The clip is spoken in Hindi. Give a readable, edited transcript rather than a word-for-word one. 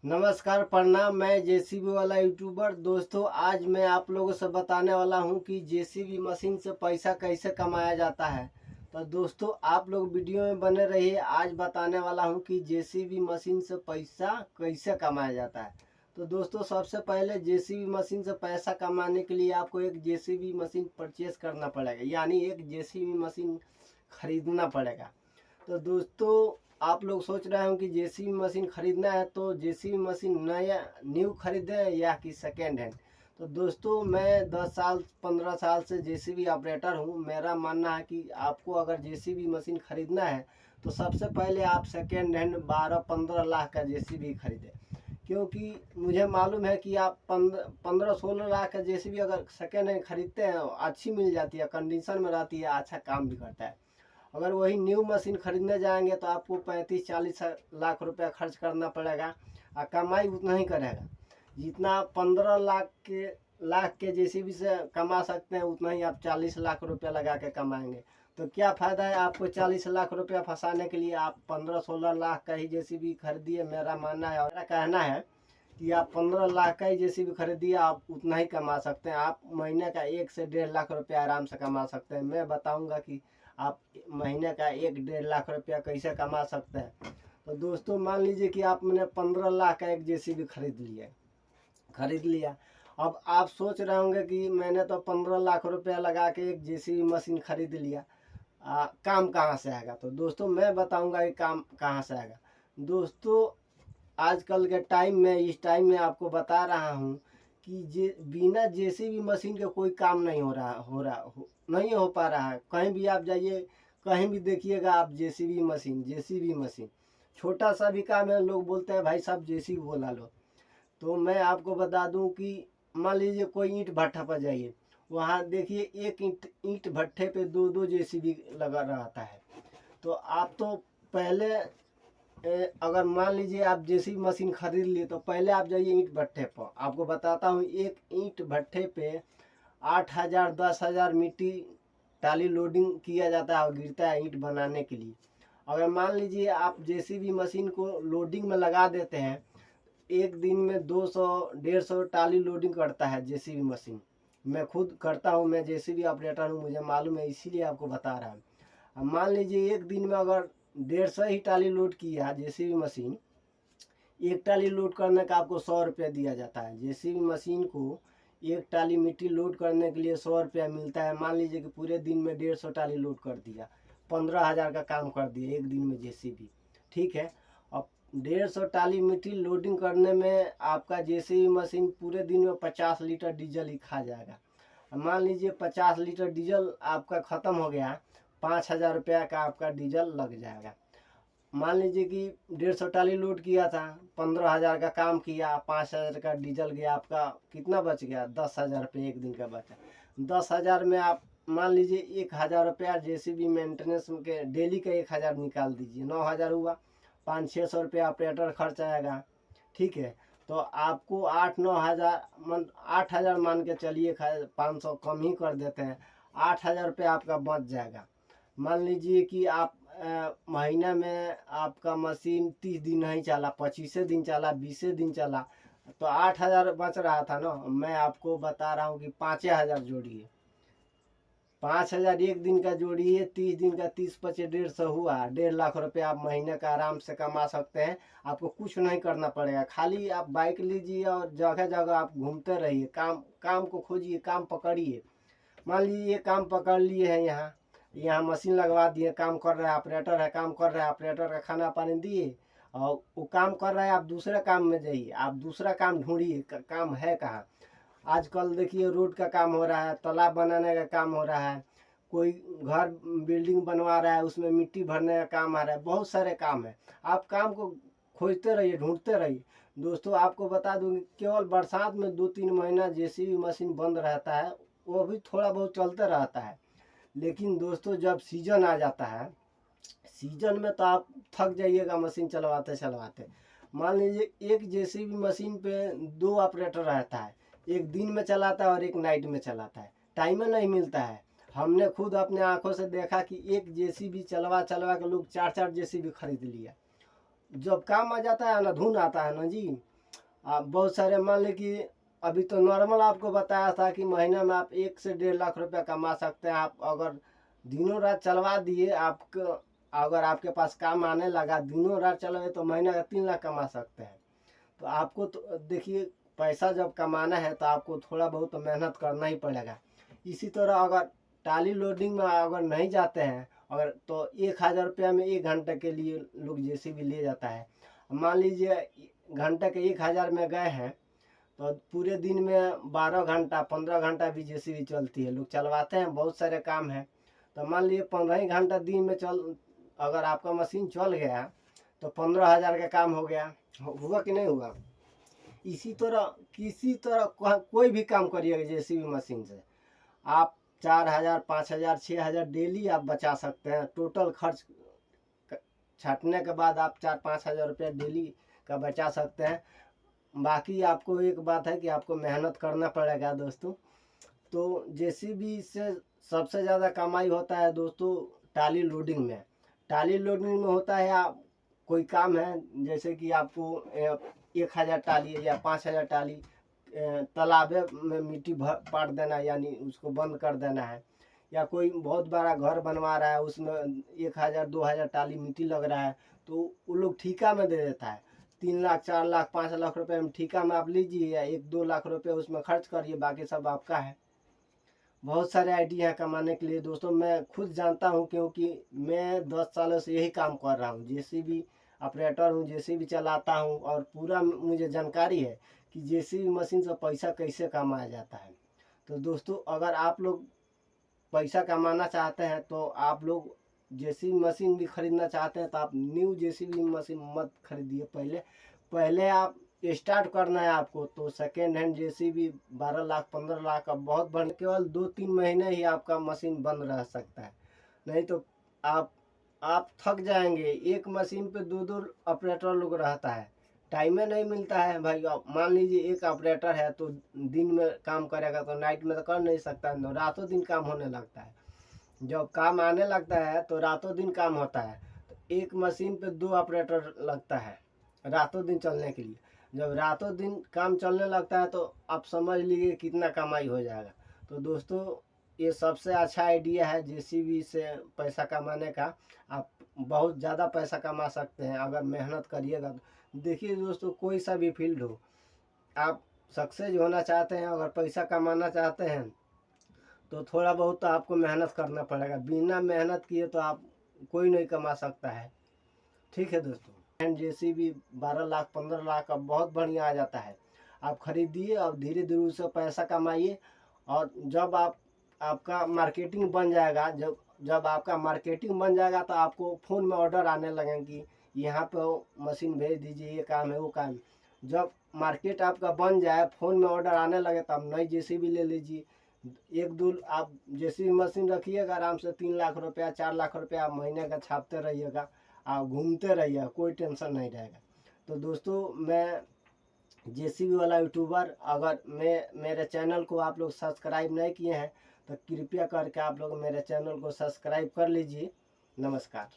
नमस्कार, प्रणाम। मैं जेसीबी वाला यूट्यूबर। दोस्तों, आज मैं आप लोगों से बताने वाला हूं कि जेसीबी मशीन से पैसा कैसे कमाया जाता है। तो दोस्तों, आप लोग वीडियो में बने रहिए। आज बताने वाला हूं कि जेसीबी मशीन से पैसा कैसे कमाया जाता है। तो दोस्तों, सबसे पहले जेसीबी मशीन से पैसा कमाने के लिए आपको एक जेसीबी मशीन परचेस करना पड़ेगा, यानी एक जेसीबी मशीन खरीदना पड़ेगा। तो दोस्तों, आप लोग सोच रहे हो कि जेसीबी मशीन खरीदना है, तो जेसीबी मशीन नया न्यू खरीदें या कि सेकेंड हैंड। तो दोस्तों, मैं 10 साल 15 साल से जेसीबी ऑपरेटर हूं। मेरा मानना है कि आपको अगर जेसीबी मशीन खरीदना है तो सबसे पहले आप सेकेंड हैंड 12-15 लाख का जेसीबी खरीदें, क्योंकि मुझे मालूम है कि आप 15-16 लाख का जेसीबी अगर सेकेंड हैंड खरीदते हैं, अच्छी मिल जाती है, कंडीशन में रहती है, अच्छा काम भी करता है। अगर वही न्यू मशीन खरीदने जाएंगे तो आपको 35-40 लाख रुपया खर्च करना पड़ेगा और कमाई उतना ही करेगा। जितना 15 लाख के जेसीबी से कमा सकते हैं, उतना ही आप 40 लाख रुपया लगा के कमाएंगे। तो क्या फ़ायदा है आपको 40 लाख रुपया फंसाने के लिए आप 15-16 लाख का ही जेसीबी खरीदिए। मेरा मानना है और मेरा कहना है कि आप 15 लाख का ही जेसीबी खरीदिए, आप उतना ही कमा सकते हैं। आप महीने का 1 से 1.5 लाख रुपया आराम से कमा सकते हैं। मैं बताऊंगा कि आप महीने का 1-1.5 लाख रुपया कैसे कमा सकते हैं। तो दोस्तों, मान लीजिए कि आपने 15 लाख का एक जेसीबी खरीद लिया। अब आप सोच रहे होंगे कि मैंने तो 15 लाख रुपया लगा के एक जेसीबी मशीन खरीद लिया, काम कहाँ से आएगा। तो दोस्तों, मैं बताऊंगा कि काम कहाँ से आएगा। दोस्तों, आजकल के टाइम में, इस टाइम में आपको बता रहा हूँ कि बिना जेसीबी मशीन के कोई काम नहीं नहीं हो पा रहा है। कहीं भी आप जाइए, कहीं भी देखिएगा आप जेसीबी मशीन छोटा सा भी काम है, लोग बोलते हैं भाई साहब जेसीबी बोला लो। तो मैं आपको बता दूं कि मान लीजिए कोई ईंट भट्ठा पर जाइए, वहाँ देखिए एक ईंट भट्ठे पे दो दो जेसीबी लगा रहता है। तो आप तो पहले अगर मान लीजिए आप जेसीबी मशीन खरीद लिए, तो पहले आप जाइए ईंट भट्ठे पर। आपको बताता हूँ, एक ईंट भट्ठे पे 8,000-10,000 मिट्टी टाली लोडिंग किया जाता है और गिरता है ईंट बनाने के लिए। अगर मान लीजिए आप जेसीबी मशीन को लोडिंग में लगा देते हैं, एक दिन में 200-150 टाली लोडिंग करता है जेसीबी मशीन। मैं खुद करता हूँ, मैं जेसीबी ऑपरेटर हूँ, मुझे मालूम है, इसीलिए आपको बता रहा हूँ। अब मान लीजिए एक दिन में अगर 150 ही टाली लोड किया जेसीबी मशीन, एक टाली लोड करने का आपको 100 रुपया दिया जाता है। जेसीबी मशीन को एक टाली मिट्टी लोड करने के लिए 100 रुपया मिलता है। मान लीजिए कि पूरे दिन में 150 टाली लोड कर दिया, 15,000 का काम कर दिया एक दिन में जेसीबी। ठीक है। अब 150 टाली मिट्टी लोडिंग करने में आपका जेसीबी मशीन पूरे दिन में 50 लीटर डीजल ही खा जाएगा। मान लीजिए 50 लीटर डीजल आपका ख़त्म हो गया, 5,000 रुपया का आपका डीजल लग जाएगा। मान लीजिए कि 150 टाली लोड किया था, 15,000 का काम किया, 5,000 का डीजल गया, आपका कितना बच गया? 10,000 रुपये एक दिन का बचा। 10,000 में आप मान लीजिए 1,000 रुपया जेसीबी मेंटेनेंस के डेली का 1,000 निकाल दीजिए, 9,000 हुआ। 500-600 रुपया ऑपरेटर खर्च आएगा। ठीक है। तो आपको 8-9 हज़ार 8,000 मान के चलिए, 500 कम ही कर देते हैं, 8,000 रुपया आपका बच जाएगा। मान लीजिए कि आप महीना में आपका मशीन 30 दिन नहीं चला, 25 दिन चला, 20 दिन चला, तो 8,000 बच रहा था ना। मैं आपको बता रहा हूँ कि 5,000 जोड़िए, 5,000 एक दिन का जोड़िए, 30 दिन का, 30-25 हुआ, 1.5 लाख रुपया आप महीने का आराम से कमा सकते हैं। आपको कुछ नहीं करना पड़ेगा, खाली आप बाइक लीजिए और जगह जगह आप घूमते रहिए, काम काम को खोजिए, काम पकड़िए। मान लीजिए ये काम पकड़ लिए हैं, यहाँ यहाँ मशीन लगवा दिए, काम कर रहा है, ऑपरेटर है, काम कर रहा है, ऑपरेटर का खाना पानी दिए और वो काम कर रहा है। आप दूसरे काम में जाइए, आप दूसरा काम ढूंढिए, काम है कहाँ। आजकल देखिए रोड का काम हो रहा है, तालाब बनाने का काम हो रहा है, कोई घर बिल्डिंग बनवा रहा है, उसमें मिट्टी भरने का काम आ रहा है, बहुत सारे काम है। आप काम को खोजते रहिए, ढूंढते रहिए। दोस्तों, आपको बता दूँ कि केवल बरसात में 2-3 महीना जेसीबी मशीन बंद रहता है, वो भी थोड़ा बहुत चलते रहता है। लेकिन दोस्तों, जब सीजन आ जाता है, सीजन में तो आप थक जाइएगा मशीन चलवाते चलवाते। मान लीजिए एक जेसीबी मशीन पे 2 ऑपरेटर रहता है, एक दिन में चलाता है और एक नाइट में चलाता है, टाइम नहीं मिलता है। हमने खुद अपने आंखों से देखा कि एक जेसीबी चलवा चलवा के लोग 4-4 जेसीबी खरीद लिया। जब काम आ जाता है ना, धुन आता है ना जी, आप बहुत सारे मान लें कि अभी तो नॉर्मल आपको बताया था कि महीना में आप 1 से 1.5 लाख रुपया कमा सकते हैं। आप अगर दिनों रात चलवा दिए, आपको अगर आपके पास काम आने लगा, दिनों रात चलाए तो महीना का 3 लाख कमा सकते हैं। तो आपको तो देखिए, पैसा जब कमाना है तो आपको थोड़ा बहुत तो मेहनत करना ही पड़ेगा। इसी तरह अगर टाली लोडिंग में अगर नहीं जाते हैं अगर, तो 1,000 रुपया में 1 घंटे के लिए लोग जेसीबी ले जाता है। मान लीजिए घंटे के 1,000 में गए हैं तो पूरे दिन में 12 घंटा 15 घंटा भी जेसीबी चलती है, लोग चलवाते हैं, बहुत सारे काम है। तो मान लीजिए 15 ही घंटा दिन में अगर आपका मशीन चल गया तो 15,000 का काम हो गया। हुआ कि नहीं हुआ? इसी तरह किसी तरह कोई भी काम करिएगा जेसीबी मशीन से, आप 4,000 5,000 6,000 डेली आप बचा सकते हैं। टोटल खर्च छाटने के बाद आप 4-5 हज़ार रुपया डेली का बचा सकते हैं। बाकी आपको एक बात है कि आपको मेहनत करना पड़ेगा दोस्तों। तो जेसीबी से सबसे ज़्यादा कमाई होता है दोस्तों टाली लोडिंग में। टाली लोडिंग में होता है, आप कोई काम है जैसे कि आपको 1,000 टाली या 5,000 टाली तालाब में मिट्टी भर पाट देना, यानी उसको बंद कर देना है। या कोई बहुत बड़ा घर बनवा रहा है, उसमें 1,000 2,000 टाली मिट्टी लग रहा है, तो वो लोग ठेका में दे देता है। 3 लाख 4 लाख 5 लाख रुपए में ठेका में आप लीजिए या 1-2 लाख रुपए उसमें खर्च करिए, बाकी सब आपका है। बहुत सारे आइडिया हैं कमाने के लिए दोस्तों, मैं खुद जानता हूं क्योंकि मैं 10 सालों से यही काम कर रहा हूं, जेसीबी ऑपरेटर हूं, जेसीबी चलाता हूं और पूरा मुझे जानकारी है कि जेसीबी मशीन से पैसा कैसे कमाया जाता है। तो दोस्तों अगर आप लोग पैसा कमाना चाहते हैं तो आप लोग जेसीबी मशीन भी खरीदना चाहते हैं तो आप न्यू जेसीबी मशीन मत खरीदिए। पहले पहले आप स्टार्ट करना है आपको तो second hand JCB 12 lakh 15 lakh का बहुत बढ़, केवल 2-3 महीने ही आपका मशीन बंद रह सकता है, नहीं तो आप थक जाएंगे। एक मशीन पे 2-2 ऑपरेटर लोग रहता है, टाइम नहीं मिलता है भाई। आप मान लीजिए एक ऑपरेटर है तो दिन में काम करेगा तो नाइट में तो कर नहीं सकता है, तो रातों दिन काम होने लगता है। जब काम आने लगता है तो रातों दिन काम होता है। तो एक मशीन पे 2 ऑपरेटर लगता है रातों दिन चलने के लिए। जब रातों दिन काम चलने लगता है तो आप समझ लीजिए कितना कमाई हो जाएगा। तो दोस्तों ये सबसे अच्छा आइडिया है जेसीबी से पैसा कमाने का। आप बहुत ज़्यादा पैसा कमा सकते हैं अगर मेहनत करिएगा तो। देखिए दोस्तों, कोई सा भी फील्ड हो, आप सक्सेस होना चाहते हैं, अगर पैसा कमाना चाहते हैं तो थोड़ा बहुत तो आपको मेहनत करना पड़ेगा। बिना मेहनत किए तो आप कोई नहीं कमा सकता है। ठीक है दोस्तों, एंड जेसीबी 12 लाख 15 लाख का बहुत बढ़िया आ जाता है। आप खरीदिए और धीरे धीरे उससे पैसा कमाइए। और जब आपका मार्केटिंग बन जाएगा, जब आपका मार्केटिंग बन जाएगा तो आपको फ़ोन में ऑर्डर आने लगेंगे कि यहाँ पे मशीन भेज दीजिए, ये काम है वो काम है। जब मार्केट आपका बन जाए, फ़ोन में ऑर्डर आने लगे, तो आप नई जेसीबी ले लीजिए। 1-2 आप जेसीबी मशीन रखिएगा, आराम से 3 लाख रुपया 4 लाख रुपया आप महीने का छापते रहिएगा। आप घूमते रहिए, कोई टेंशन नहीं रहेगा। तो दोस्तों मैं जेसीबी वाला यूट्यूबर, अगर मेरे चैनल को आप लोग सब्सक्राइब नहीं किए हैं तो कृपया करके आप लोग मेरे चैनल को सब्सक्राइब कर लीजिए। नमस्कार।